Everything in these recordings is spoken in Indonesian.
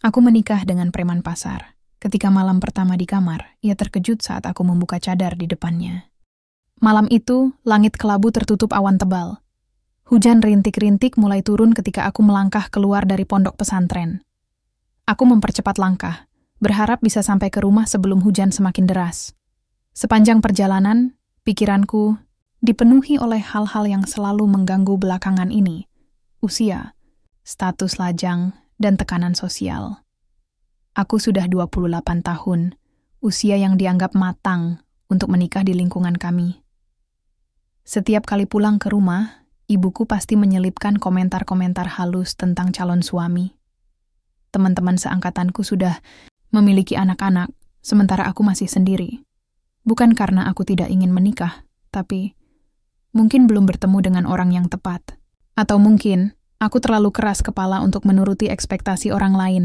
Aku menikah dengan preman pasar. Ketika malam pertama di kamar, ia terkejut saat aku membuka cadar di depannya. Malam itu, langit kelabu tertutup awan tebal. Hujan rintik-rintik mulai turun ketika aku melangkah keluar dari pondok pesantren. Aku mempercepat langkah, berharap bisa sampai ke rumah sebelum hujan semakin deras. Sepanjang perjalanan, pikiranku dipenuhi oleh hal-hal yang selalu mengganggu belakangan ini. Usia, status lajang, dan tekanan sosial. Aku sudah 28 tahun, usia yang dianggap matang untuk menikah di lingkungan kami. Setiap kali pulang ke rumah, ibuku pasti menyelipkan komentar-komentar halus tentang calon suami. Teman-teman seangkatanku sudah memiliki anak-anak, sementara aku masih sendiri. Bukan karena aku tidak ingin menikah, tapi mungkin belum bertemu dengan orang yang tepat. Atau mungkin aku terlalu keras kepala untuk menuruti ekspektasi orang lain.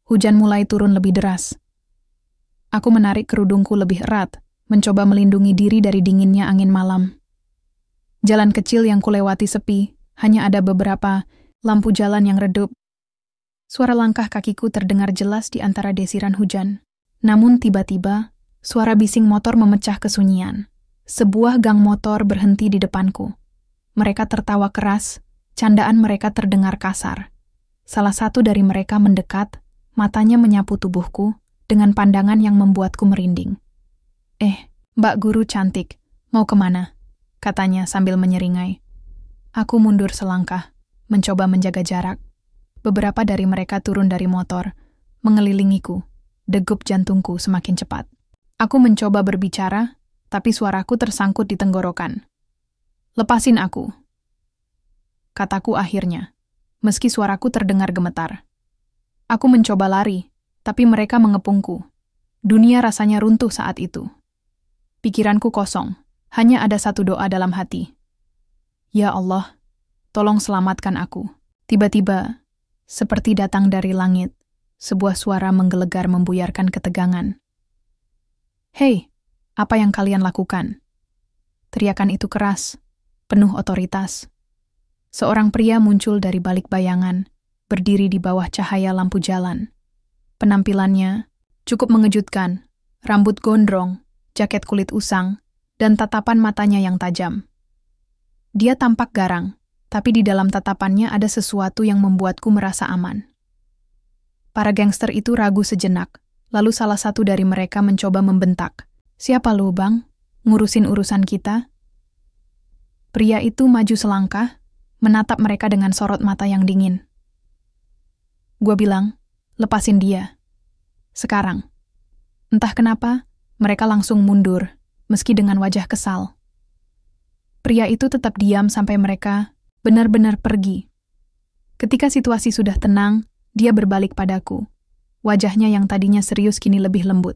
Hujan mulai turun lebih deras. Aku menarik kerudungku lebih erat, mencoba melindungi diri dari dinginnya angin malam. Jalan kecil yang kulewati sepi, hanya ada beberapa lampu jalan yang redup. Suara langkah kakiku terdengar jelas di antara desiran hujan. Namun tiba-tiba, suara bising motor memecah kesunyian. Sebuah gang motor berhenti di depanku. Mereka tertawa keras, candaan mereka terdengar kasar. Salah satu dari mereka mendekat, matanya menyapu tubuhku dengan pandangan yang membuatku merinding. Mbak Guru cantik, mau kemana? Katanya sambil menyeringai. Aku mundur selangkah, mencoba menjaga jarak. Beberapa dari mereka turun dari motor, mengelilingiku. Degup jantungku semakin cepat. Aku mencoba berbicara, tapi suaraku tersangkut di tenggorokan. Lepasin aku, kataku akhirnya, meski suaraku terdengar gemetar. Aku mencoba lari, tapi mereka mengepungku. Dunia rasanya runtuh saat itu. Pikiranku kosong, hanya ada satu doa dalam hati. Ya Allah, tolong selamatkan aku. Tiba-tiba, seperti datang dari langit, sebuah suara menggelegar membuyarkan ketegangan. Hei, apa yang kalian lakukan? Teriakan itu keras, penuh otoritas. Seorang pria muncul dari balik bayangan, berdiri di bawah cahaya lampu jalan. Penampilannya cukup mengejutkan, rambut gondrong, jaket kulit usang, dan tatapan matanya yang tajam. Dia tampak garang, tapi di dalam tatapannya ada sesuatu yang membuatku merasa aman. Para gangster itu ragu sejenak, lalu salah satu dari mereka mencoba membentak. Siapa lu, Bang? Ngurusin urusan kita? Pria itu maju selangkah, menatap mereka dengan sorot mata yang dingin. Gua bilang, lepasin dia. Sekarang. Entah kenapa, mereka langsung mundur, meski dengan wajah kesal. Pria itu tetap diam sampai mereka benar-benar pergi. Ketika situasi sudah tenang, dia berbalik padaku. Wajahnya yang tadinya serius kini lebih lembut.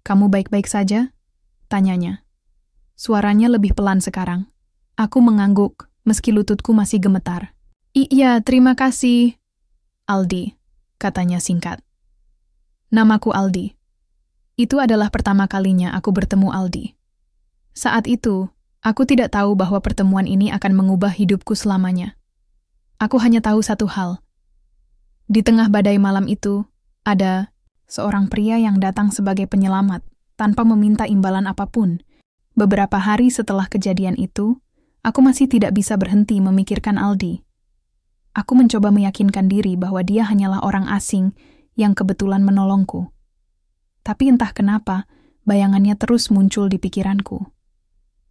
Kamu baik-baik saja? Tanyanya. Suaranya lebih pelan sekarang. Aku mengangguk, meski lututku masih gemetar. Iya, terima kasih. Aldi, katanya singkat. Namaku Aldi. Itu adalah pertama kalinya aku bertemu Aldi. Saat itu, aku tidak tahu bahwa pertemuan ini akan mengubah hidupku selamanya. Aku hanya tahu satu hal. Di tengah badai malam itu, ada seorang pria yang datang sebagai penyelamat, tanpa meminta imbalan apapun. Beberapa hari setelah kejadian itu, aku masih tidak bisa berhenti memikirkan Aldi. Aku mencoba meyakinkan diri bahwa dia hanyalah orang asing yang kebetulan menolongku. Tapi entah kenapa, bayangannya terus muncul di pikiranku.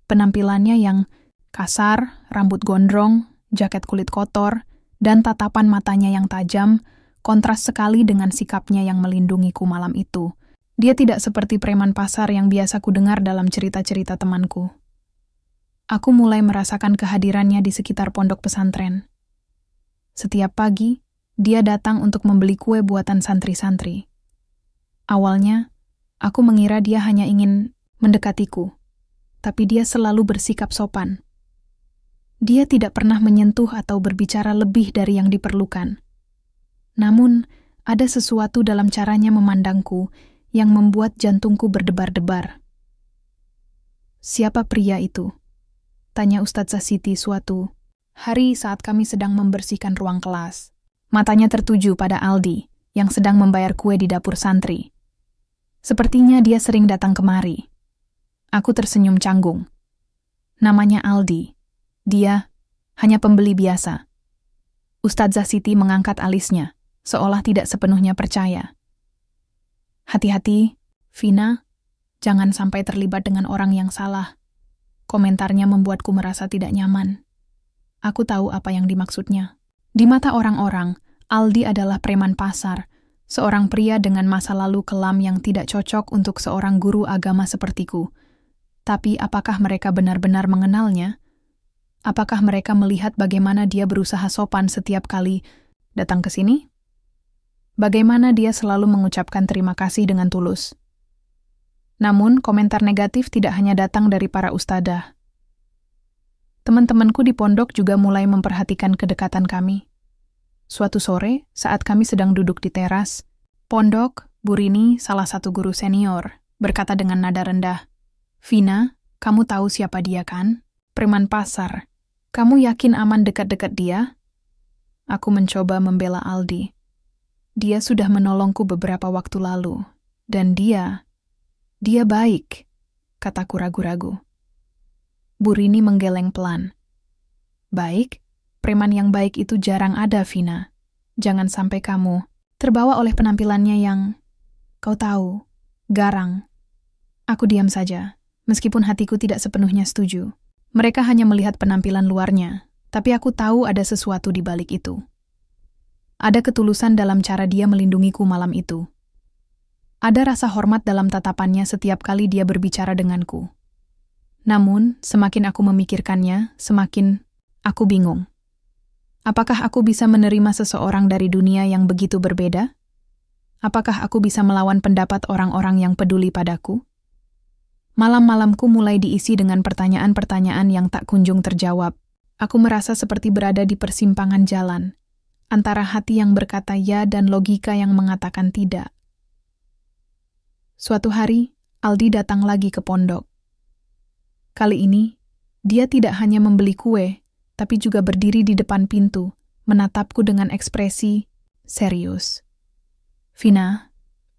Penampilannya yang kasar, rambut gondrong, jaket kulit kotor, dan tatapan matanya yang tajam, kontras sekali dengan sikapnya yang melindungiku malam itu. Dia tidak seperti preman pasar yang biasa kudengar dalam cerita-cerita temanku. Aku mulai merasakan kehadirannya di sekitar pondok pesantren. Setiap pagi, dia datang untuk membeli kue buatan santri-santri. Awalnya, aku mengira dia hanya ingin mendekatiku, tapi dia selalu bersikap sopan. Dia tidak pernah menyentuh atau berbicara lebih dari yang diperlukan. Namun, ada sesuatu dalam caranya memandangku yang membuat jantungku berdebar-debar. Siapa pria itu? Tanya Ustadzah Siti suatu hari saat kami sedang membersihkan ruang kelas. Matanya tertuju pada Aldi yang sedang membayar kue di dapur santri. Sepertinya dia sering datang kemari. Aku tersenyum canggung. Namanya Aldi. Dia hanya pembeli biasa. Ustadzah Siti mengangkat alisnya, seolah tidak sepenuhnya percaya. Hati-hati, Vina, jangan sampai terlibat dengan orang yang salah. Komentarnya membuatku merasa tidak nyaman. Aku tahu apa yang dimaksudnya. Di mata orang-orang, Aldi adalah preman pasar, seorang pria dengan masa lalu kelam yang tidak cocok untuk seorang guru agama sepertiku. Tapi apakah mereka benar-benar mengenalnya? Apakah mereka melihat bagaimana dia berusaha sopan setiap kali datang ke sini? Bagaimana dia selalu mengucapkan terima kasih dengan tulus? Namun, komentar negatif tidak hanya datang dari para ustadzah. Teman-temanku di pondok juga mulai memperhatikan kedekatan kami. Suatu sore, saat kami sedang duduk di teras, pondok, Bu Rini, salah satu guru senior, berkata dengan nada rendah, "Vina, kamu tahu siapa dia kan? Preman pasar. Kamu yakin aman dekat-dekat dia?" Aku mencoba membela Aldi. Dia sudah menolongku beberapa waktu lalu, dan dia baik, kataku ragu-ragu. Bu Rini menggeleng pelan. Baik? Preman yang baik itu jarang ada, Vina. Jangan sampai kamu terbawa oleh penampilannya yang, kau tahu, garang. Aku diam saja, meskipun hatiku tidak sepenuhnya setuju. Mereka hanya melihat penampilan luarnya, tapi aku tahu ada sesuatu di balik itu. Ada ketulusan dalam cara dia melindungiku malam itu. Ada rasa hormat dalam tatapannya setiap kali dia berbicara denganku. Namun, semakin aku memikirkannya, semakin aku bingung. Apakah aku bisa menerima seseorang dari dunia yang begitu berbeda? Apakah aku bisa melawan pendapat orang-orang yang peduli padaku? Malam-malamku mulai diisi dengan pertanyaan-pertanyaan yang tak kunjung terjawab. Aku merasa seperti berada di persimpangan jalan, antara hati yang berkata ya dan logika yang mengatakan tidak. Suatu hari, Aldi datang lagi ke pondok. Kali ini, dia tidak hanya membeli kue, tapi juga berdiri di depan pintu, menatapku dengan ekspresi serius. "Vina,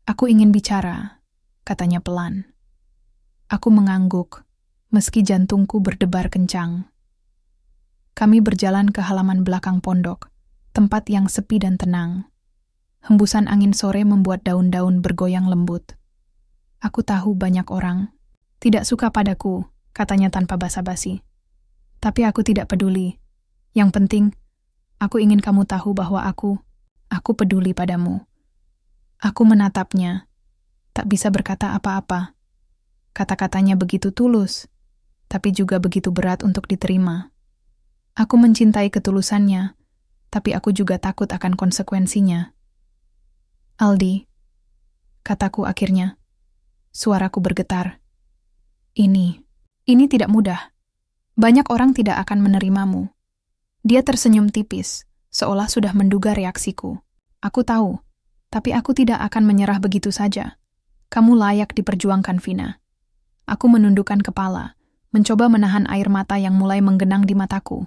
aku ingin bicara," katanya pelan. Aku mengangguk, meski jantungku berdebar kencang. Kami berjalan ke halaman belakang pondok, tempat yang sepi dan tenang. Hembusan angin sore membuat daun-daun bergoyang lembut. Aku tahu banyak orang tidak suka padaku, katanya tanpa basa-basi. Tapi aku tidak peduli. Yang penting, aku ingin kamu tahu bahwa aku peduli padamu. Aku menatapnya, tak bisa berkata apa-apa. Kata-katanya begitu tulus, tapi juga begitu berat untuk diterima. Aku mencintai ketulusannya, tapi aku juga takut akan konsekuensinya. "Aldi," kataku akhirnya. Suaraku bergetar. Ini tidak mudah. Banyak orang tidak akan menerimamu." Dia tersenyum tipis, seolah sudah menduga reaksiku. "Aku tahu, tapi aku tidak akan menyerah begitu saja. Kamu layak diperjuangkan, Vina." Aku menundukkan kepala, mencoba menahan air mata yang mulai menggenang di mataku.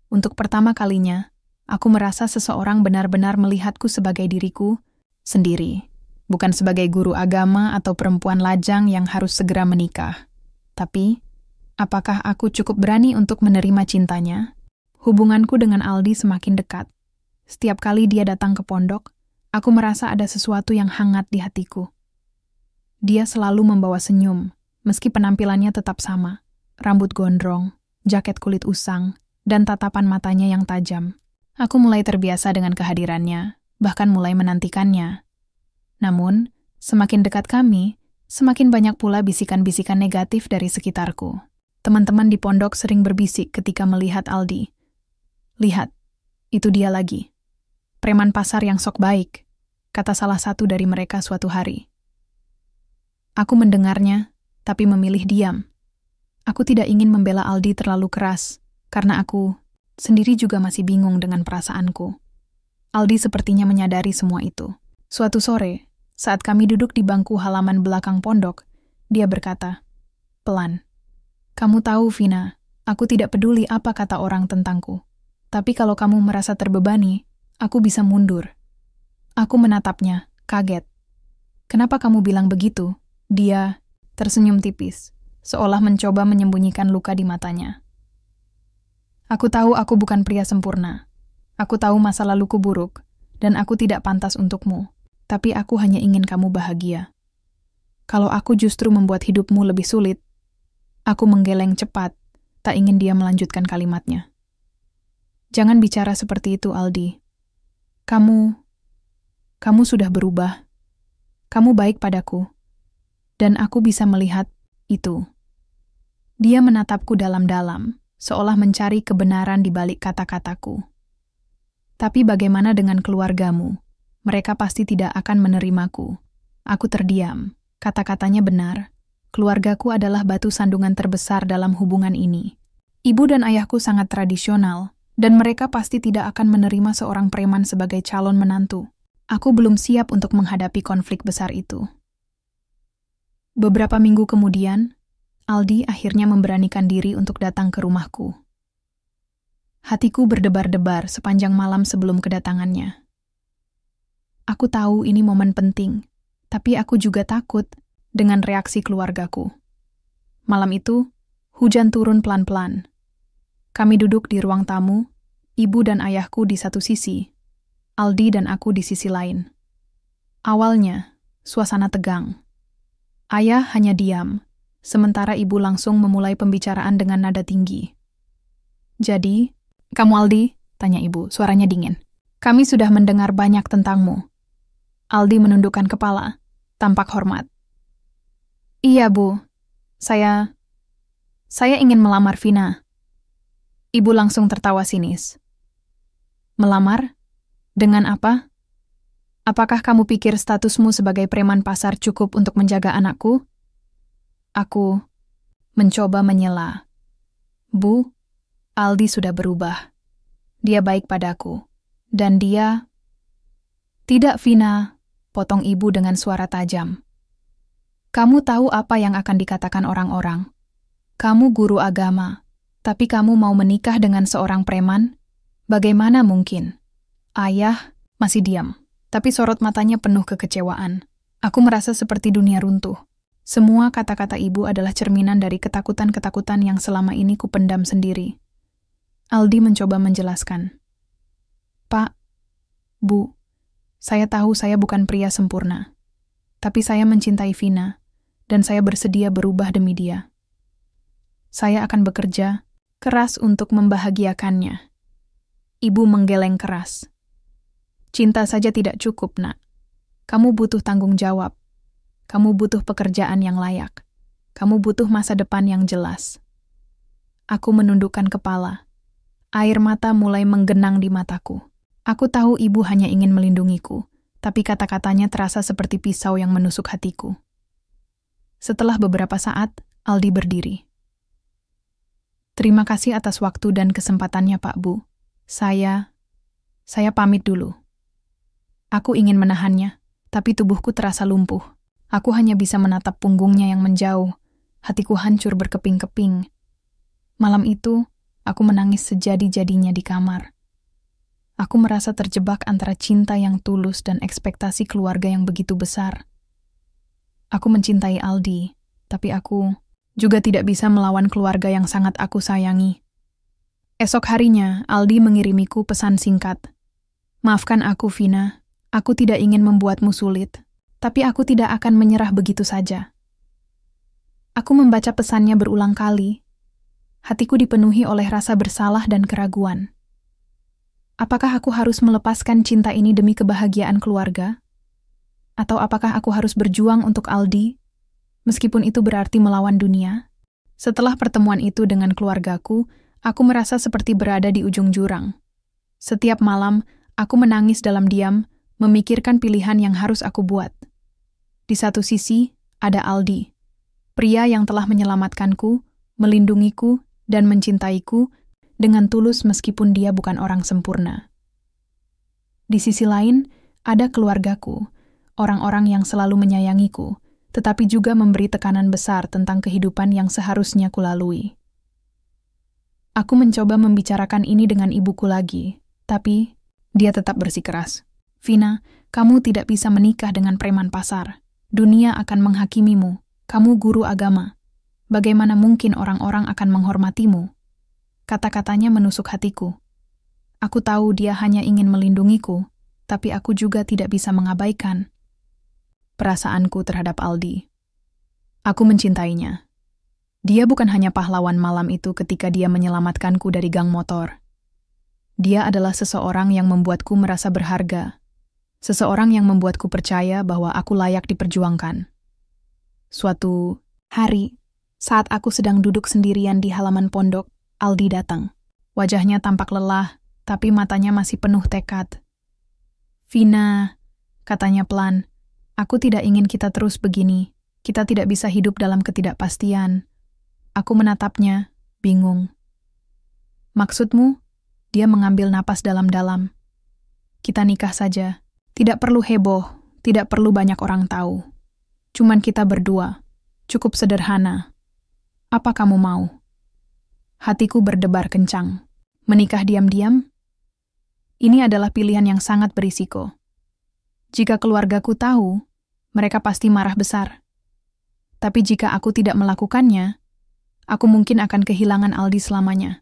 Untuk pertama kalinya, aku merasa seseorang benar-benar melihatku sebagai diriku sendiri, bukan sebagai guru agama atau perempuan lajang yang harus segera menikah. Tapi, apakah aku cukup berani untuk menerima cintanya? Hubunganku dengan Aldi semakin dekat. Setiap kali dia datang ke pondok, aku merasa ada sesuatu yang hangat di hatiku. Dia selalu membawa senyum, meski penampilannya tetap sama. Rambut gondrong, jaket kulit usang, dan tatapan matanya yang tajam. Aku mulai terbiasa dengan kehadirannya, bahkan mulai menantikannya. Namun, semakin dekat kami, semakin banyak pula bisikan-bisikan negatif dari sekitarku. Teman-teman di pondok sering berbisik ketika melihat Aldi. "Lihat, itu dia lagi. Preman pasar yang sok baik," kata salah satu dari mereka suatu hari. Aku mendengarnya, tapi memilih diam. Aku tidak ingin membela Aldi terlalu keras, karena aku sendiri juga masih bingung dengan perasaanku. Aldi sepertinya menyadari semua itu. Suatu sore, saat kami duduk di bangku halaman belakang pondok, dia berkata, pelan, "Kamu tahu, Vina, aku tidak peduli apa kata orang tentangku. Tapi kalau kamu merasa terbebani, Aku bisa mundur. Aku menatapnya, kaget. Kenapa kamu bilang begitu? Dia tersenyum tipis, seolah mencoba menyembunyikan luka di matanya. Aku tahu aku bukan pria sempurna. Aku tahu masa laluku buruk, dan aku tidak pantas untukmu. Tapi aku hanya ingin kamu bahagia. Kalau aku justru membuat hidupmu lebih sulit, aku menggeleng cepat, tak ingin dia melanjutkan kalimatnya. Jangan bicara seperti itu, Aldi. Kamu sudah berubah. Kamu baik padaku. Dan aku bisa melihat itu. Dia menatapku dalam-dalam, seolah mencari kebenaran di balik kata-kataku. Tapi bagaimana dengan keluargamu? Mereka pasti tidak akan menerimaku. Aku terdiam. Kata-katanya benar. Keluargaku adalah batu sandungan terbesar dalam hubungan ini. Ibu dan ayahku sangat tradisional, dan mereka pasti tidak akan menerima seorang preman sebagai calon menantu. Aku belum siap untuk menghadapi konflik besar itu. Beberapa minggu kemudian, Aldi akhirnya memberanikan diri untuk datang ke rumahku. Hatiku berdebar-debar sepanjang malam sebelum kedatangannya. Aku tahu ini momen penting, tapi aku juga takut dengan reaksi keluargaku. Malam itu, hujan turun pelan-pelan. Kami duduk di ruang tamu, ibu dan ayahku di satu sisi, Aldi dan aku di sisi lain. Awalnya, suasana tegang. Ayah hanya diam, sementara ibu langsung memulai pembicaraan dengan nada tinggi. Jadi, kamu Aldi? Tanya ibu, suaranya dingin. Kami sudah mendengar banyak tentangmu. Aldi menundukkan kepala, tampak hormat. Iya, Bu. Saya ingin melamar Vina. Ibu langsung tertawa sinis. Melamar? Dengan apa? Apakah kamu pikir statusmu sebagai preman pasar cukup untuk menjaga anakku? Aku mencoba menyela. Bu, Aldi sudah berubah. Dia baik padaku. Dan dia... Tidak, Vina, potong ibu dengan suara tajam. Kamu tahu apa yang akan dikatakan orang-orang. Kamu guru agama, tapi kamu mau menikah dengan seorang preman? Bagaimana mungkin? Ayah masih diam, tapi sorot matanya penuh kekecewaan. Aku merasa seperti dunia runtuh. Semua kata-kata ibu adalah cerminan dari ketakutan-ketakutan yang selama ini kupendam sendiri. Aldi mencoba menjelaskan. Pak, Bu, saya tahu saya bukan pria sempurna, tapi saya mencintai Vina, dan saya bersedia berubah demi dia. Saya akan bekerja keras untuk membahagiakannya. Ibu menggeleng keras. Cinta saja tidak cukup, Nak. Kamu butuh tanggung jawab. Kamu butuh pekerjaan yang layak. Kamu butuh masa depan yang jelas. Aku menundukkan kepala. Air mata mulai menggenang di mataku. Aku tahu ibu hanya ingin melindungiku, tapi kata-katanya terasa seperti pisau yang menusuk hatiku. Setelah beberapa saat, Aldi berdiri. Terima kasih atas waktu dan kesempatannya, Pak Bu. Saya pamit dulu. Aku ingin menahannya, tapi tubuhku terasa lumpuh. Aku hanya bisa menatap punggungnya yang menjauh. Hatiku hancur berkeping-keping. Malam itu, aku menangis sejadi-jadinya di kamar. Aku merasa terjebak antara cinta yang tulus dan ekspektasi keluarga yang begitu besar. Aku mencintai Aldi, tapi aku juga tidak bisa melawan keluarga yang sangat aku sayangi. Esok harinya, Aldi mengirimiku pesan singkat. Maafkan aku, Vina. Aku tidak ingin membuatmu sulit, tapi aku tidak akan menyerah begitu saja. Aku membaca pesannya berulang kali. Hatiku dipenuhi oleh rasa bersalah dan keraguan. Apakah aku harus melepaskan cinta ini demi kebahagiaan keluarga? Atau apakah aku harus berjuang untuk Aldi, meskipun itu berarti melawan dunia? Setelah pertemuan itu dengan keluargaku, aku merasa seperti berada di ujung jurang. Setiap malam, aku menangis dalam diam, memikirkan pilihan yang harus aku buat. Di satu sisi, ada Aldi, pria yang telah menyelamatkanku, melindungiku, dan mencintaiku dengan tulus meskipun dia bukan orang sempurna. Di sisi lain, ada keluargaku, orang-orang yang selalu menyayangiku, tetapi juga memberi tekanan besar tentang kehidupan yang seharusnya kulalui. Aku mencoba membicarakan ini dengan ibuku lagi, tapi Dia tetap bersikeras. Vina, kamu tidak bisa menikah dengan preman pasar. Dunia akan menghakimimu. Kamu guru agama. Bagaimana mungkin orang-orang akan menghormatimu? Kata-katanya menusuk hatiku. Aku tahu dia hanya ingin melindungiku, tapi aku juga tidak bisa mengabaikan perasaanku terhadap Aldi. Aku mencintainya. Dia bukan hanya pahlawan malam itu ketika dia menyelamatkanku dari gang motor. Dia adalah seseorang yang membuatku merasa berharga. Seseorang yang membuatku percaya bahwa aku layak diperjuangkan. Suatu hari, saat aku sedang duduk sendirian di halaman pondok, Aldi datang. Wajahnya tampak lelah, tapi matanya masih penuh tekad. Vina, katanya pelan, aku tidak ingin kita terus begini. Kita tidak bisa hidup dalam ketidakpastian. Aku menatapnya, bingung. Maksudmu? Dia mengambil napas dalam-dalam. Kita nikah saja. Tidak perlu heboh, tidak perlu banyak orang tahu. Cuman kita berdua. Cukup sederhana. Apa kamu mau? Hatiku berdebar kencang. Menikah diam-diam? Ini adalah pilihan yang sangat berisiko. Jika keluargaku tahu, mereka pasti marah besar. Tapi jika aku tidak melakukannya, aku mungkin akan kehilangan Aldi selamanya.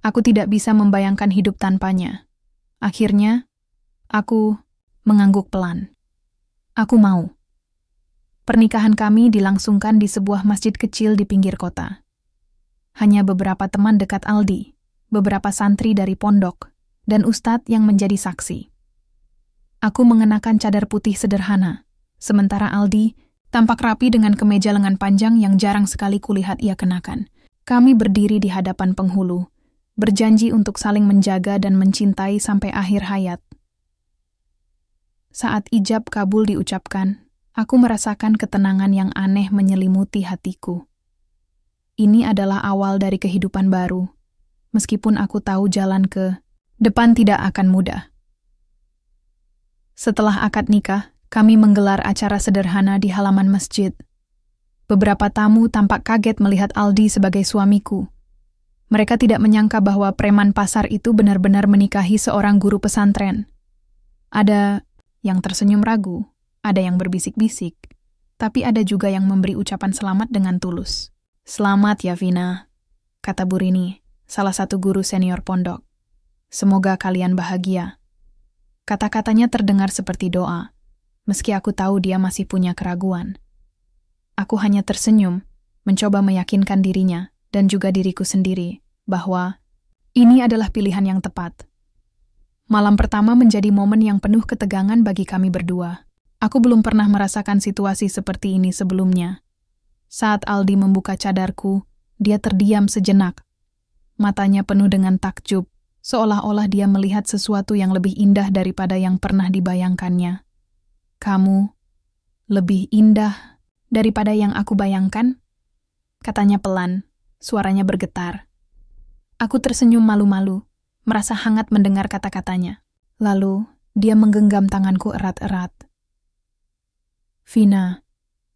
Aku tidak bisa membayangkan hidup tanpanya. Akhirnya, aku mengangguk pelan. Aku mau. Pernikahan kami dilangsungkan di sebuah masjid kecil di pinggir kota. Hanya beberapa teman dekat Aldi, beberapa santri dari pondok, dan ustadz yang menjadi saksi. Aku mengenakan cadar putih sederhana, sementara Aldi tampak rapi dengan kemeja lengan panjang yang jarang sekali kulihat ia kenakan. Kami berdiri di hadapan penghulu, berjanji untuk saling menjaga dan mencintai sampai akhir hayat. Saat ijab kabul diucapkan, aku merasakan ketenangan yang aneh menyelimuti hatiku. Ini adalah awal dari kehidupan baru, meskipun aku tahu jalan ke depan tidak akan mudah. Setelah akad nikah, kami menggelar acara sederhana di halaman masjid. Beberapa tamu tampak kaget melihat Aldi sebagai suamiku. Mereka tidak menyangka bahwa preman pasar itu benar-benar menikahi seorang guru pesantren. Ada yang tersenyum ragu, ada yang berbisik-bisik, tapi ada juga yang memberi ucapan selamat dengan tulus. Selamat ya Vina, kata Bu Rini, salah satu guru senior pondok. Semoga kalian bahagia. Kata-katanya terdengar seperti doa, meski aku tahu dia masih punya keraguan. Aku hanya tersenyum, mencoba meyakinkan dirinya dan juga diriku sendiri bahwa ini adalah pilihan yang tepat. Malam pertama menjadi momen yang penuh ketegangan bagi kami berdua. Aku belum pernah merasakan situasi seperti ini sebelumnya. Saat Aldi membuka cadarku, dia terdiam sejenak. Matanya penuh dengan takjub, seolah-olah dia melihat sesuatu yang lebih indah daripada yang pernah dibayangkannya. Kamu lebih indah daripada yang aku bayangkan? Katanya pelan, suaranya bergetar. Aku tersenyum malu-malu, merasa hangat mendengar kata-katanya. Lalu, dia menggenggam tanganku erat-erat. Vina,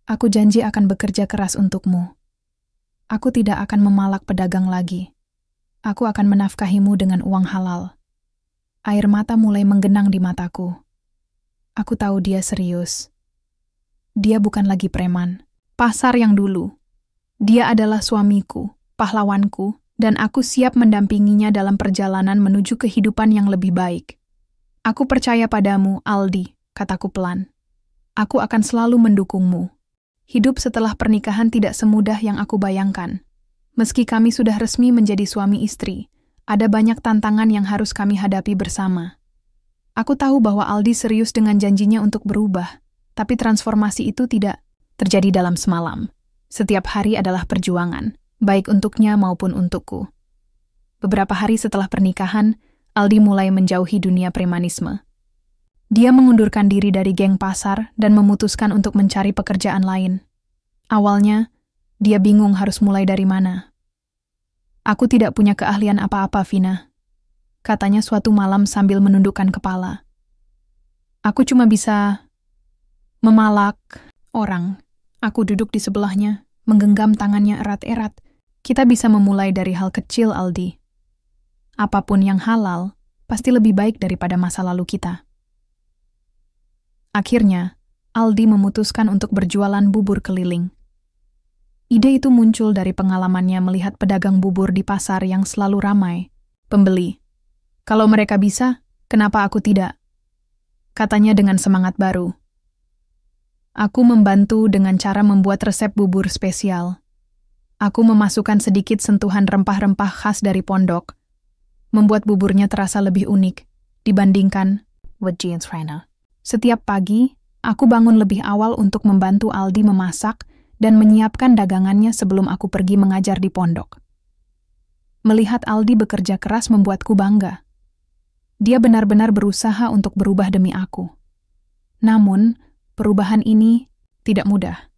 aku janji akan bekerja keras untukmu. Aku tidak akan memalak pedagang lagi. Aku akan menafkahimu dengan uang halal. Air mata mulai menggenang di mataku. Aku tahu dia serius. Dia bukan lagi preman, pasar yang dulu. Dia adalah suamiku, pahlawanku, dan aku siap mendampinginya dalam perjalanan menuju kehidupan yang lebih baik. Aku percaya padamu, Aldi, kataku pelan. Aku akan selalu mendukungmu. Hidup setelah pernikahan tidak semudah yang aku bayangkan. Meski kami sudah resmi menjadi suami istri, ada banyak tantangan yang harus kami hadapi bersama. Aku tahu bahwa Aldi serius dengan janjinya untuk berubah, tapi transformasi itu tidak terjadi dalam semalam. Setiap hari adalah perjuangan, baik untuknya maupun untukku. Beberapa hari setelah pernikahan, Aldi mulai menjauhi dunia premanisme. Dia mengundurkan diri dari geng pasar dan memutuskan untuk mencari pekerjaan lain. Awalnya, dia bingung harus mulai dari mana. Aku tidak punya keahlian apa-apa, Vina, katanya suatu malam sambil menundukkan kepala. Aku cuma bisa memalak orang. Aku duduk di sebelahnya, menggenggam tangannya erat-erat. Kita bisa memulai dari hal kecil, Aldi. Apapun yang halal, pasti lebih baik daripada masa lalu kita. Akhirnya, Aldi memutuskan untuk berjualan bubur keliling. Ide itu muncul dari pengalamannya melihat pedagang bubur di pasar yang selalu ramai. Pembeli, "Kalau mereka bisa, kenapa aku tidak?" Katanya dengan semangat baru. Aku membantu dengan cara membuat resep bubur spesial. Aku memasukkan sedikit sentuhan rempah-rempah khas dari pondok, membuat buburnya terasa lebih unik dibandingkan with Jeans Raina. Setiap pagi, aku bangun lebih awal untuk membantu Aldi memasak dan menyiapkan dagangannya sebelum aku pergi mengajar di pondok. Melihat Aldi bekerja keras membuatku bangga. Dia benar-benar berusaha untuk berubah demi aku. Namun, perubahan ini tidak mudah.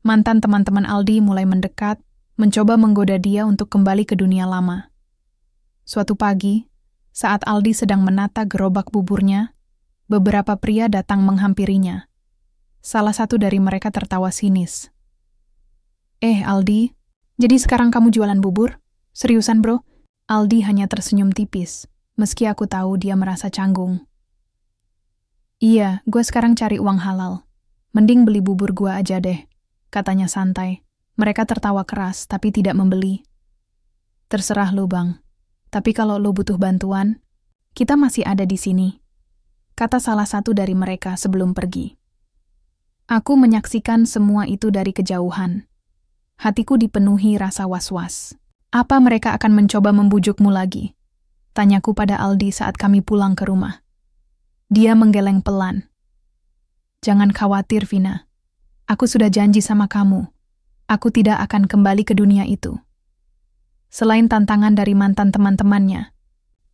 Mantan teman-teman Aldi mulai mendekat, mencoba menggoda dia untuk kembali ke dunia lama. Suatu pagi, saat Aldi sedang menata gerobak buburnya, beberapa pria datang menghampirinya. Salah satu dari mereka tertawa sinis. Aldi, jadi sekarang kamu jualan bubur? Seriusan bro?" Aldi hanya tersenyum tipis, meski aku tahu dia merasa canggung. "Iya, gue sekarang cari uang halal. Mending beli bubur gue aja deh," katanya santai. Mereka tertawa keras tapi tidak membeli. "Terserah lu bang, tapi kalau lu butuh bantuan, kita masih ada di sini," kata salah satu dari mereka sebelum pergi. Aku menyaksikan semua itu dari kejauhan. Hatiku dipenuhi rasa was-was. "Apa mereka akan mencoba membujukmu lagi?" tanyaku pada Aldi saat kami pulang ke rumah. Dia menggeleng pelan. "Jangan khawatir, Vina. Aku sudah janji sama kamu. Aku tidak akan kembali ke dunia itu." Selain tantangan dari mantan teman-temannya,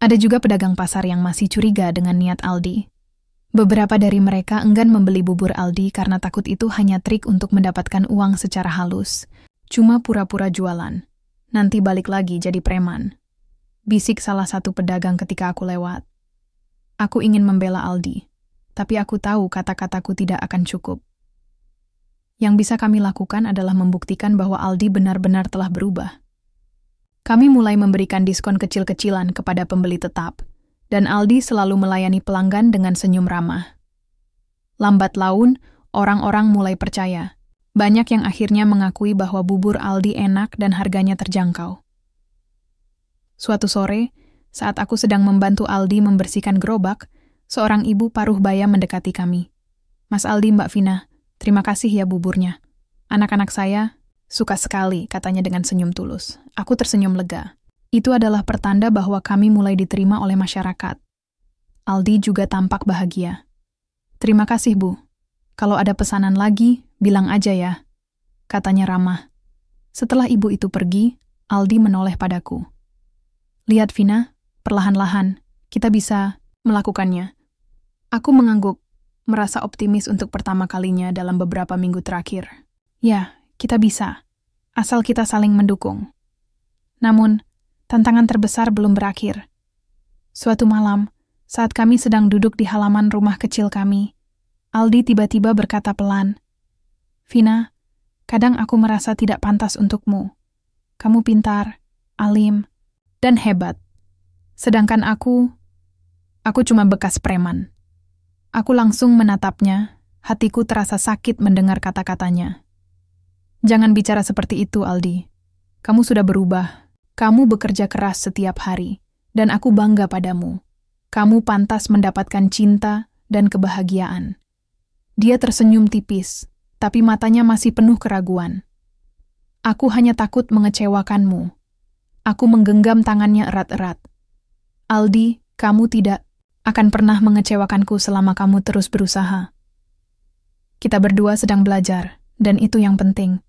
ada juga pedagang pasar yang masih curiga dengan niat Aldi. Beberapa dari mereka enggan membeli bubur Aldi karena takut itu hanya trik untuk mendapatkan uang secara halus. Cuma pura-pura jualan. Nanti balik lagi jadi preman. Bisik salah satu pedagang ketika aku lewat. Aku ingin membela Aldi, tapi aku tahu kata-kataku tidak akan cukup. Yang bisa kami lakukan adalah membuktikan bahwa Aldi benar-benar telah berubah. Kami mulai memberikan diskon kecil-kecilan kepada pembeli tetap, dan Aldi selalu melayani pelanggan dengan senyum ramah. Lambat laun, orang-orang mulai percaya. Banyak yang akhirnya mengakui bahwa bubur Aldi enak dan harganya terjangkau. Suatu sore, saat aku sedang membantu Aldi membersihkan gerobak, seorang ibu paruh baya mendekati kami. "Mas Aldi, Mbak Vina, terima kasih ya buburnya. Anak-anak saya suka sekali," katanya dengan senyum tulus. Aku tersenyum lega. Itu adalah pertanda bahwa kami mulai diterima oleh masyarakat. Aldi juga tampak bahagia. "Terima kasih, Bu. Kalau ada pesanan lagi, bilang aja ya," katanya ramah. Setelah ibu itu pergi, Aldi menoleh padaku. "Lihat, Vina, perlahan-lahan, kita bisa melakukannya." Aku mengangguk, merasa optimis untuk pertama kalinya dalam beberapa minggu terakhir. Ya, kita bisa, asal kita saling mendukung. Namun, tantangan terbesar belum berakhir. Suatu malam, saat kami sedang duduk di halaman rumah kecil kami, Aldi tiba-tiba berkata pelan, "Vina, kadang aku merasa tidak pantas untukmu. Kamu pintar, alim, dan hebat. Sedangkan aku cuma bekas preman." Aku langsung menatapnya, hatiku terasa sakit mendengar kata-katanya. "Jangan bicara seperti itu, Aldi. Kamu sudah berubah. Kamu bekerja keras setiap hari, dan aku bangga padamu. Kamu pantas mendapatkan cinta dan kebahagiaan." Dia tersenyum tipis, tapi matanya masih penuh keraguan. "Aku hanya takut mengecewakanmu." Aku menggenggam tangannya erat-erat. "Aldi, kamu tidak akan pernah mengecewakanku selama kamu terus berusaha. Kita berdua sedang belajar, dan itu yang penting."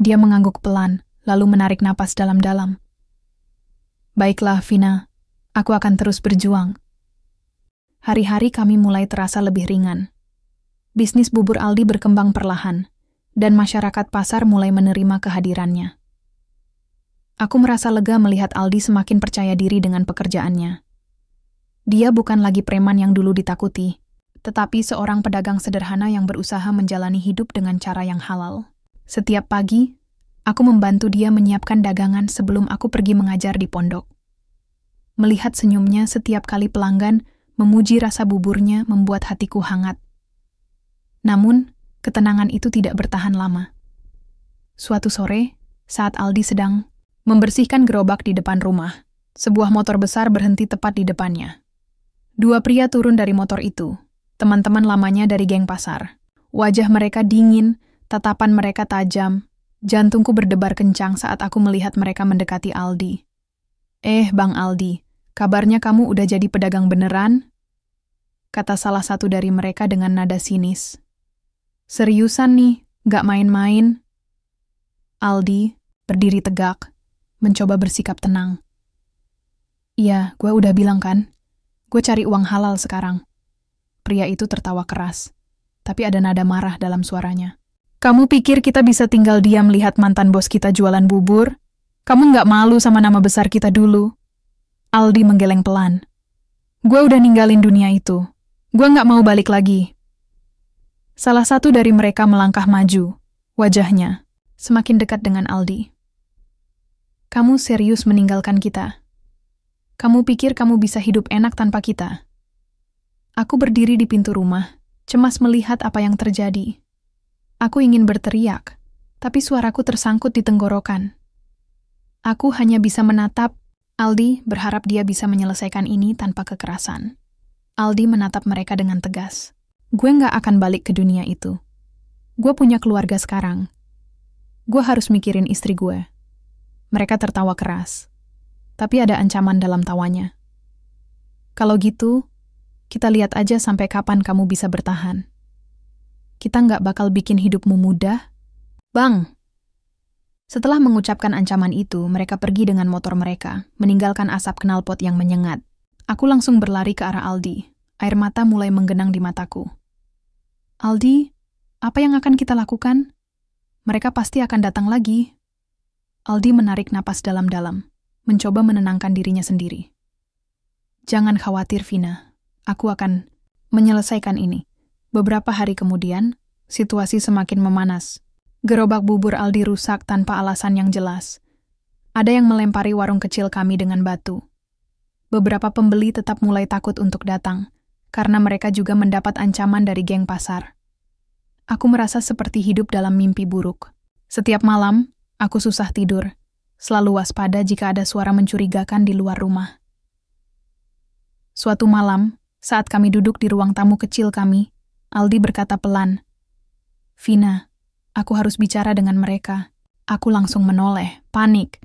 Dia mengangguk pelan, lalu menarik napas dalam-dalam. "Baiklah, Vina. Aku akan terus berjuang." Hari-hari kami mulai terasa lebih ringan. Bisnis bubur Aldi berkembang perlahan, dan masyarakat pasar mulai menerima kehadirannya. Aku merasa lega melihat Aldi semakin percaya diri dengan pekerjaannya. Dia bukan lagi preman yang dulu ditakuti, tetapi seorang pedagang sederhana yang berusaha menjalani hidup dengan cara yang halal. Setiap pagi, aku membantu dia menyiapkan dagangan sebelum aku pergi mengajar di pondok. Melihat senyumnya setiap kali pelanggan memuji rasa buburnya membuat hatiku hangat. Namun, ketenangan itu tidak bertahan lama. Suatu sore, saat Aldi sedang membersihkan gerobak di depan rumah, sebuah motor besar berhenti tepat di depannya. Dua pria turun dari motor itu, teman-teman lamanya dari geng pasar. Wajah mereka dingin, tatapan mereka tajam. Jantungku berdebar kencang saat aku melihat mereka mendekati Aldi. Bang Aldi, kabarnya kamu udah jadi pedagang beneran? Kata salah satu dari mereka dengan nada sinis. Seriusan nih, gak main-main. Aldi berdiri tegak, mencoba bersikap tenang. Iya, gue udah bilang kan, gue cari uang halal sekarang. Pria itu tertawa keras, tapi ada nada marah dalam suaranya. Kamu pikir kita bisa tinggal diam lihat mantan bos kita jualan bubur? Kamu nggak malu sama nama besar kita dulu? Aldi menggeleng pelan. Gue udah ninggalin dunia itu. Gue nggak mau balik lagi. Salah satu dari mereka melangkah maju, wajahnya semakin dekat dengan Aldi. Kamu serius meninggalkan kita? Kamu pikir kamu bisa hidup enak tanpa kita? Aku berdiri di pintu rumah, cemas melihat apa yang terjadi. Aku ingin berteriak, tapi suaraku tersangkut di tenggorokan. Aku hanya bisa menatap Aldi, berharap dia bisa menyelesaikan ini tanpa kekerasan. Aldi menatap mereka dengan tegas. Gue nggak akan balik ke dunia itu. Gue punya keluarga sekarang. Gue harus mikirin istri gue. Mereka tertawa keras, tapi ada ancaman dalam tawanya. Kalau gitu, kita lihat aja sampai kapan kamu bisa bertahan. Kita nggak bakal bikin hidupmu mudah. Bang! Setelah mengucapkan ancaman itu, mereka pergi dengan motor mereka, meninggalkan asap knalpot yang menyengat. Aku langsung berlari ke arah Aldi. Air mata mulai menggenang di mataku. Aldi, apa yang akan kita lakukan? Mereka pasti akan datang lagi. Aldi menarik napas dalam-dalam, mencoba menenangkan dirinya sendiri. Jangan khawatir, Vina. Aku akan menyelesaikan ini. Beberapa hari kemudian, situasi semakin memanas. Gerobak bubur Aldi rusak tanpa alasan yang jelas. Ada yang melempari warung kecil kami dengan batu. Beberapa pembeli tetap mulai takut untuk datang, karena mereka juga mendapat ancaman dari geng pasar. Aku merasa seperti hidup dalam mimpi buruk. Setiap malam, aku susah tidur, selalu waspada jika ada suara mencurigakan di luar rumah. Suatu malam, saat kami duduk di ruang tamu kecil kami, Aldi berkata pelan, Vina, aku harus bicara dengan mereka. Aku langsung menoleh, panik.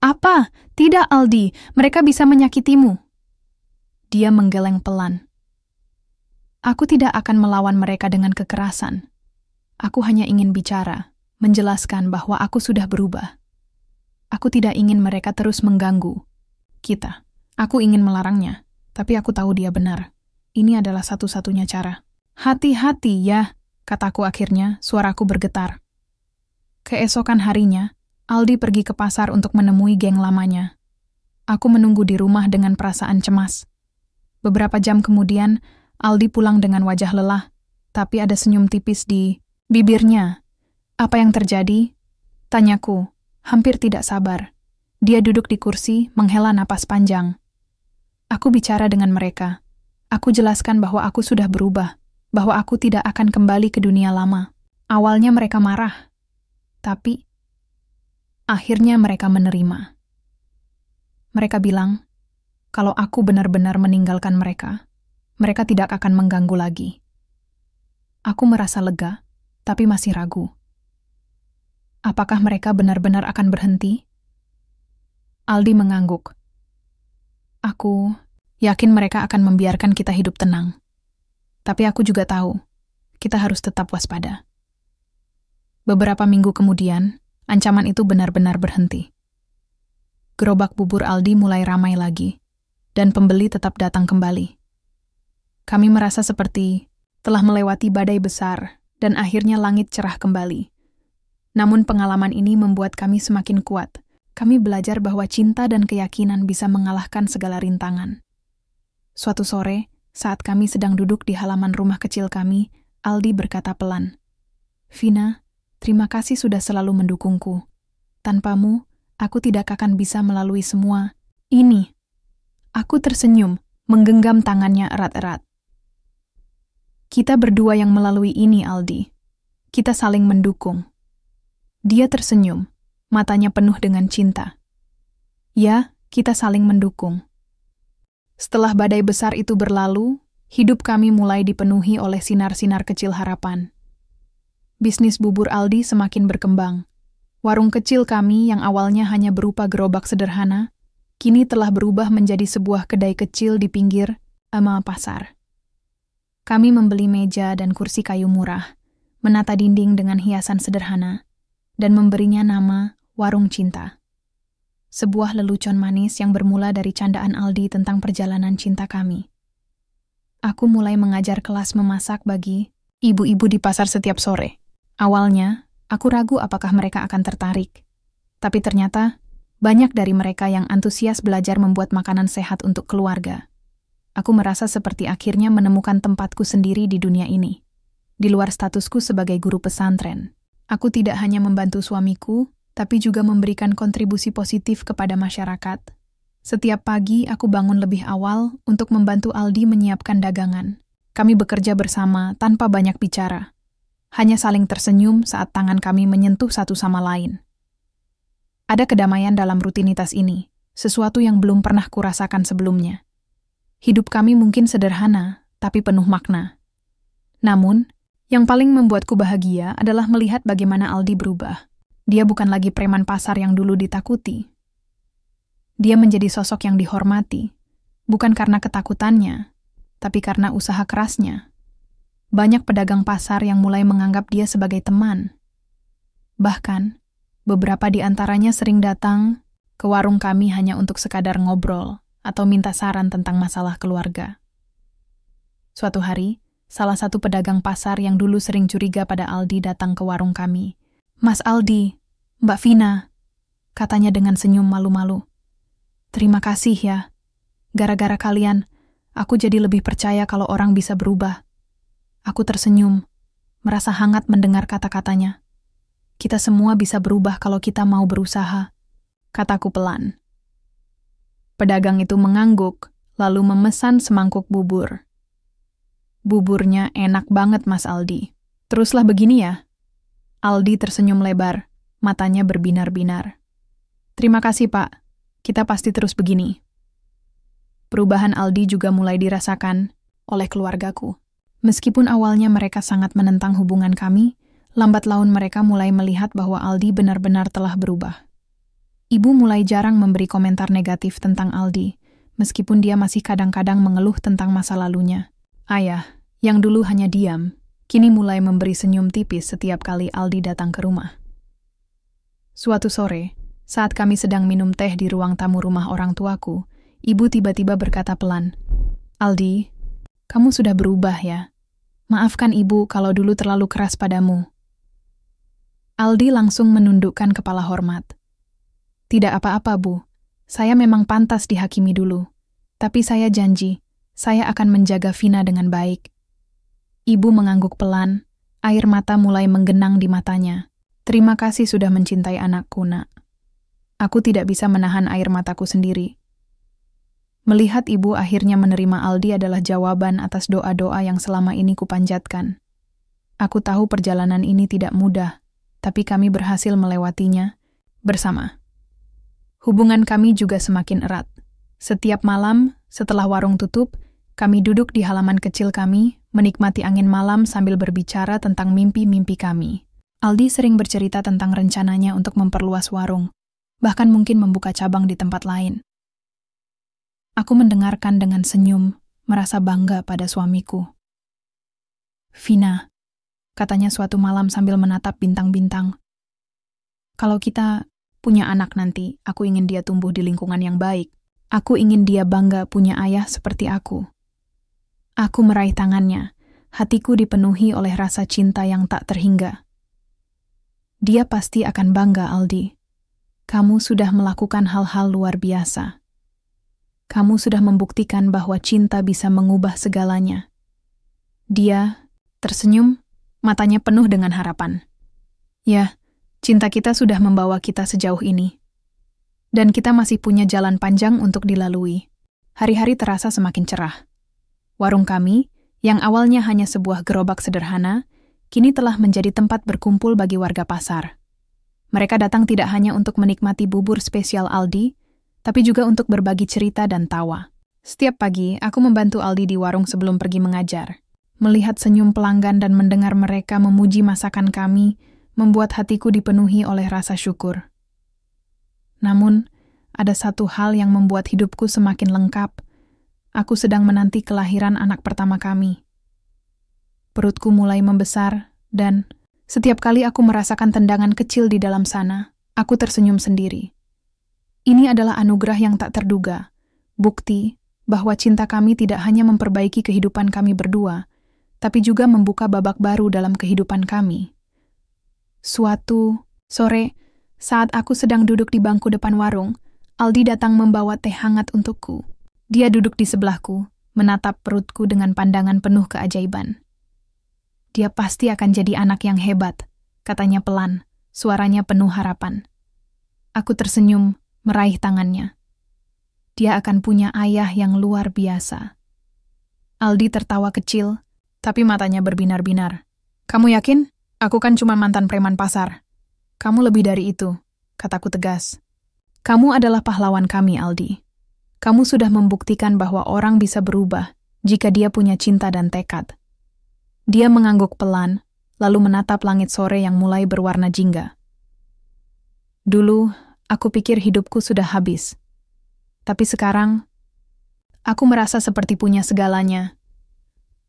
Apa? Tidak, Aldi. Mereka bisa menyakitimu. Dia menggeleng pelan. Aku tidak akan melawan mereka dengan kekerasan. Aku hanya ingin bicara, menjelaskan bahwa aku sudah berubah. Aku tidak ingin mereka terus mengganggu kita. Aku ingin melarangnya, tapi aku tahu dia benar. Ini adalah satu-satunya cara. Hati-hati ya, kataku akhirnya, suaraku bergetar. Keesokan harinya, Aldi pergi ke pasar untuk menemui geng lamanya. Aku menunggu di rumah dengan perasaan cemas. Beberapa jam kemudian, Aldi pulang dengan wajah lelah, tapi ada senyum tipis di bibirnya. Apa yang terjadi? Tanyaku, hampir tidak sabar. Dia duduk di kursi, menghela napas panjang. Aku bicara dengan mereka. Aku jelaskan bahwa aku sudah berubah, bahwa aku tidak akan kembali ke dunia lama. Awalnya mereka marah, tapi akhirnya mereka menerima. Mereka bilang, kalau aku benar-benar meninggalkan mereka, mereka tidak akan mengganggu lagi. Aku merasa lega, tapi masih ragu. Apakah mereka benar-benar akan berhenti? Aldi mengangguk. Aku yakin mereka akan membiarkan kita hidup tenang. Tapi aku juga tahu, kita harus tetap waspada. Beberapa minggu kemudian, ancaman itu benar-benar berhenti. Gerobak bubur Aldi mulai ramai lagi, dan pembeli tetap datang kembali. Kami merasa seperti telah melewati badai besar, dan akhirnya langit cerah kembali. Namun pengalaman ini membuat kami semakin kuat. Kami belajar bahwa cinta dan keyakinan bisa mengalahkan segala rintangan. Suatu sore, saat kami sedang duduk di halaman rumah kecil kami, Aldi berkata pelan, Vina, terima kasih sudah selalu mendukungku. Tanpamu, aku tidak akan bisa melalui semua ini. Aku tersenyum, menggenggam tangannya erat-erat. Kita berdua yang melalui ini, Aldi. Kita saling mendukung. Dia tersenyum, matanya penuh dengan cinta. Ya, kita saling mendukung. Setelah badai besar itu berlalu, hidup kami mulai dipenuhi oleh sinar-sinar kecil harapan. Bisnis bubur Aldi semakin berkembang. Warung kecil kami yang awalnya hanya berupa gerobak sederhana, kini telah berubah menjadi sebuah kedai kecil di pinggir pasar. Kami membeli meja dan kursi kayu murah, menata dinding dengan hiasan sederhana, dan memberinya nama Warung Cinta. Sebuah lelucon manis yang bermula dari candaan Aldi tentang perjalanan cinta kami. Aku mulai mengajar kelas memasak bagi ibu-ibu di pasar setiap sore. Awalnya, aku ragu apakah mereka akan tertarik. Tapi ternyata, banyak dari mereka yang antusias belajar membuat makanan sehat untuk keluarga. Aku merasa seperti akhirnya menemukan tempatku sendiri di dunia ini. Di luar statusku sebagai guru pesantren, aku tidak hanya membantu suamiku, tapi juga memberikan kontribusi positif kepada masyarakat. Setiap pagi aku bangun lebih awal untuk membantu Aldi menyiapkan dagangan. Kami bekerja bersama tanpa banyak bicara. Hanya saling tersenyum saat tangan kami menyentuh satu sama lain. Ada kedamaian dalam rutinitas ini, sesuatu yang belum pernah kurasakan sebelumnya. Hidup kami mungkin sederhana, tapi penuh makna. Namun, yang paling membuatku bahagia adalah melihat bagaimana Aldi berubah. Dia bukan lagi preman pasar yang dulu ditakuti. Dia menjadi sosok yang dihormati, bukan karena ketakutannya, tapi karena usaha kerasnya. Banyak pedagang pasar yang mulai menganggap dia sebagai teman. Bahkan, beberapa di antaranya sering datang ke warung kami hanya untuk sekadar ngobrol atau minta saran tentang masalah keluarga. Suatu hari, salah satu pedagang pasar yang dulu sering curiga pada Aldi datang ke warung kami. "Mas Aldi, Mbak Vina," katanya dengan senyum malu-malu. "Terima kasih ya. Gara-gara kalian, aku jadi lebih percaya kalau orang bisa berubah." Aku tersenyum, merasa hangat mendengar kata-katanya. "Kita semua bisa berubah kalau kita mau berusaha," kataku pelan. Pedagang itu mengangguk, lalu memesan semangkuk bubur. "Buburnya enak banget, Mas Aldi. Teruslah begini ya." Aldi tersenyum lebar, matanya berbinar-binar. "Terima kasih, Pak. Kita pasti terus begini." Perubahan Aldi juga mulai dirasakan oleh keluargaku. Meskipun awalnya mereka sangat menentang hubungan kami, lambat laun mereka mulai melihat bahwa Aldi benar-benar telah berubah. Ibu mulai jarang memberi komentar negatif tentang Aldi, meskipun dia masih kadang-kadang mengeluh tentang masa lalunya. Ayah, yang dulu hanya diam, kini mulai memberi senyum tipis setiap kali Aldi datang ke rumah. Suatu sore, saat kami sedang minum teh di ruang tamu rumah orang tuaku, ibu tiba-tiba berkata pelan, "Aldi, kamu sudah berubah ya. Maafkan ibu kalau dulu terlalu keras padamu." Aldi langsung menundukkan kepala hormat. "Tidak apa-apa, Bu. Saya memang pantas dihakimi dulu. Tapi saya janji, saya akan menjaga Vina dengan baik." Ibu mengangguk pelan, air mata mulai menggenang di matanya. "Terima kasih sudah mencintai anakku, Nak." Aku tidak bisa menahan air mataku sendiri. Melihat ibu akhirnya menerima Aldi adalah jawaban atas doa-doa yang selama ini kupanjatkan. Aku tahu perjalanan ini tidak mudah, tapi kami berhasil melewatinya bersama. Hubungan kami juga semakin erat. Setiap malam, setelah warung tutup, kami duduk di halaman kecil kami, menikmati angin malam sambil berbicara tentang mimpi-mimpi kami. Aldi sering bercerita tentang rencananya untuk memperluas warung, bahkan mungkin membuka cabang di tempat lain. Aku mendengarkan dengan senyum, merasa bangga pada suamiku. "Vina," katanya suatu malam sambil menatap bintang-bintang. "Kalau kita punya anak nanti, aku ingin dia tumbuh di lingkungan yang baik. Aku ingin dia bangga punya ayah seperti aku." Aku meraih tangannya, hatiku dipenuhi oleh rasa cinta yang tak terhingga. "Dia pasti akan bangga, Aldi. Kamu sudah melakukan hal-hal luar biasa. Kamu sudah membuktikan bahwa cinta bisa mengubah segalanya." Dia tersenyum, matanya penuh dengan harapan. "Ya, cinta kita sudah membawa kita sejauh ini. Dan kita masih punya jalan panjang untuk dilalui. hari-hari terasa semakin cerah. Warung kami, yang awalnya hanya sebuah gerobak sederhana, kini telah menjadi tempat berkumpul bagi warga pasar. Mereka datang tidak hanya untuk menikmati bubur spesial Aldi, tapi juga untuk berbagi cerita dan tawa. Setiap pagi, aku membantu Aldi di warung sebelum pergi mengajar. Melihat senyum pelanggan dan mendengar mereka memuji masakan kami, membuat hatiku dipenuhi oleh rasa syukur. Namun, ada satu hal yang membuat hidupku semakin lengkap. Aku sedang menanti kelahiran anak pertama kami. Perutku mulai membesar, dan setiap kali aku merasakan tendangan kecil di dalam sana, aku tersenyum sendiri. Ini adalah anugerah yang tak terduga, bukti bahwa cinta kami tidak hanya memperbaiki kehidupan kami berdua, tapi juga membuka babak baru dalam kehidupan kami. Suatu sore, saat aku sedang duduk di bangku depan warung, Aldi datang membawa teh hangat untukku. Dia duduk di sebelahku, menatap perutku dengan pandangan penuh keajaiban. Dia pasti akan jadi anak yang hebat, katanya pelan, suaranya penuh harapan. Aku tersenyum, meraih tangannya. Dia akan punya ayah yang luar biasa. Aldi tertawa kecil, tapi matanya berbinar-binar. Kamu yakin? Aku kan cuma mantan preman pasar. Kamu lebih dari itu, kataku tegas. Kamu adalah pahlawan kami, Aldi. Kamu sudah membuktikan bahwa orang bisa berubah jika dia punya cinta dan tekad. Dia mengangguk pelan, lalu menatap langit sore yang mulai berwarna jingga. Dulu, aku pikir hidupku sudah habis. Tapi sekarang, aku merasa seperti punya segalanya.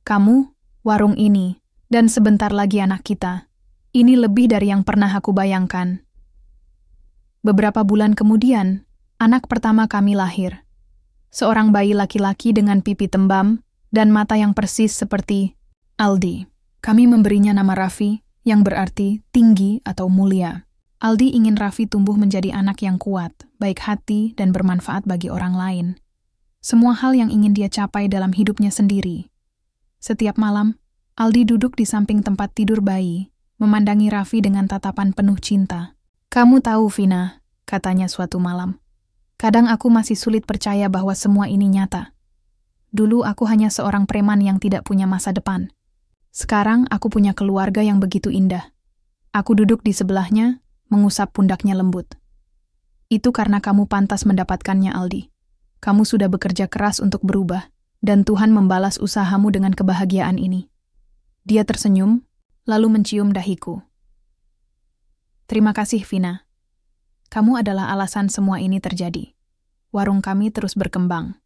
Kamu, warung ini, dan sebentar lagi anak kita. Ini lebih dari yang pernah aku bayangkan. Beberapa bulan kemudian, anak pertama kami lahir. Seorang bayi laki-laki dengan pipi tembam dan mata yang persis seperti Aldi. Kami memberinya nama Raffi, yang berarti tinggi atau mulia. Aldi ingin Raffi tumbuh menjadi anak yang kuat, baik hati, dan bermanfaat bagi orang lain. Semua hal yang ingin dia capai dalam hidupnya sendiri. Setiap malam, Aldi duduk di samping tempat tidur bayi, memandangi Raffi dengan tatapan penuh cinta. Kamu tahu, Vina, katanya suatu malam. Kadang aku masih sulit percaya bahwa semua ini nyata. Dulu aku hanya seorang preman yang tidak punya masa depan. Sekarang aku punya keluarga yang begitu indah. Aku duduk di sebelahnya, mengusap pundaknya lembut. Itu karena kamu pantas mendapatkannya, Aldi. Kamu sudah bekerja keras untuk berubah, dan Tuhan membalas usahamu dengan kebahagiaan ini. Dia tersenyum, lalu mencium dahiku. Terima kasih, Vina. Kamu adalah alasan semua ini terjadi. Warung kami terus berkembang.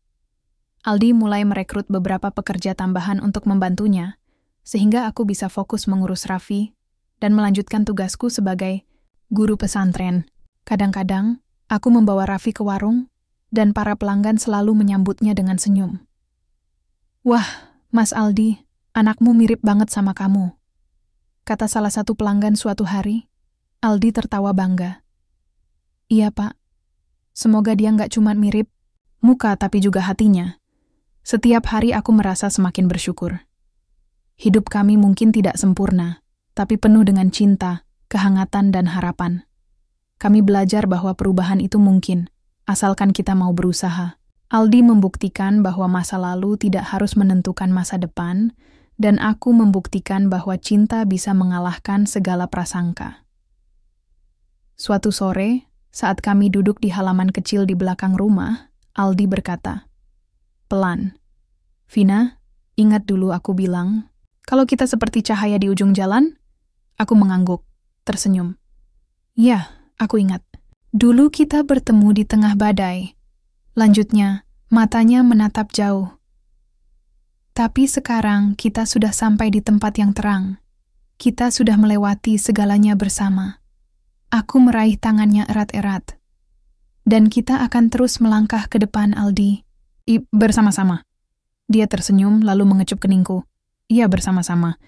Aldi mulai merekrut beberapa pekerja tambahan untuk membantunya, sehingga aku bisa fokus mengurus Raffi dan melanjutkan tugasku sebagai guru pesantren. Kadang-kadang, aku membawa Raffi ke warung, dan para pelanggan selalu menyambutnya dengan senyum. Wah, Mas Aldi, anakmu mirip banget sama kamu, kata salah satu pelanggan suatu hari. Aldi tertawa bangga. Iya, Pak. Semoga dia nggak cuma mirip muka tapi juga hatinya. Setiap hari aku merasa semakin bersyukur. Hidup kami mungkin tidak sempurna, tapi penuh dengan cinta, kehangatan, dan harapan. Kami belajar bahwa perubahan itu mungkin, asalkan kita mau berusaha. Aldi membuktikan bahwa masa lalu tidak harus menentukan masa depan, dan aku membuktikan bahwa cinta bisa mengalahkan segala prasangka. Suatu sore, saat kami duduk di halaman kecil di belakang rumah, Aldi berkata, pelan, Vina, ingat dulu aku bilang, kalau kita seperti cahaya di ujung jalan? Aku mengangguk, tersenyum. Ya, aku ingat. Dulu kita bertemu di tengah badai. Lanjutnya, matanya menatap jauh. Tapi sekarang kita sudah sampai di tempat yang terang. Kita sudah melewati segalanya bersama. Aku meraih tangannya erat-erat. Dan kita akan terus melangkah ke depan, Aldi. Bersama-sama. Dia tersenyum lalu mengecup keningku. Iya, bersama-sama.